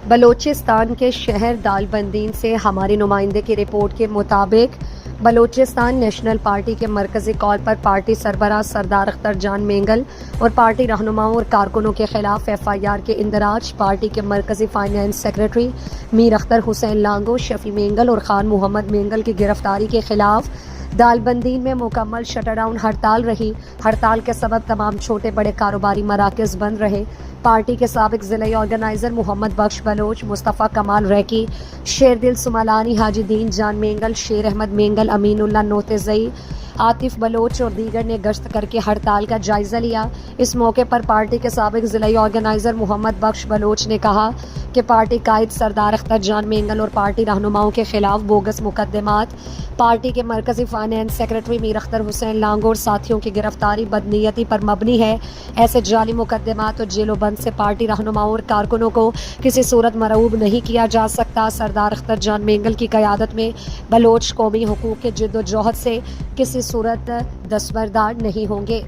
بلوچستان کے شہر دالبندین سے ہماری نمائندے کی رپورٹ کے مطابق بلوچستان نیشنل پارٹی کے مرکزی کال پر پارٹی سربراہ سردار اختر جان مینگل اور پارٹی رہنماؤں اور کارکنوں کے خلاف ایف آئی آر کے اندراج پارٹی کے مرکزی فائنانس سیکرٹری میر اختر حسین لانگو، شفیع مینگل اور خان محمد مینگل کی گرفتاری کے خلاف دالبندین میں مکمل شٹر ڈاؤن ہڑتال رہی۔ ہڑتال کے سبب تمام چھوٹے بڑے کاروباری مراکز بند رہے۔ پارٹی کے سابق ضلعی آرگنائزر محمد بخش بلوچ، مصطفیٰ کمال ریکی، شیردل سمالانی، حاجی دین جان مینگل، شیر احمد مینگل، امین اللہ نوتزئی، عاطف بلوچ اور دیگر نے گشت کر کے ہڑتال کا جائزہ لیا۔ اس موقع پر پارٹی کے سابق ضلعی آرگنائزر محمد بخش بلوچ نے کہا کہ پارٹی قائد سردار اختر جان مینگل اور پارٹی رہنماؤں کے خلاف بوگس مقدمات، پارٹی کے مرکزی فائنانس سیکرٹری میر اختر حسین لانگو اور ساتھیوں کی گرفتاری بدنیتی پر مبنی ہے۔ ایسے جعلی مقدمات اور جیل و بند سے پارٹی رہنماؤں اور کارکنوں کو کسی صورت مرعوب نہیں کیا جا سکتا۔ سردار اختر جان مینگل کی قیادت میں بلوچ قومی حقوق کے جد و جہد سے کسی صورت دستبردار نہیں ہوں گے۔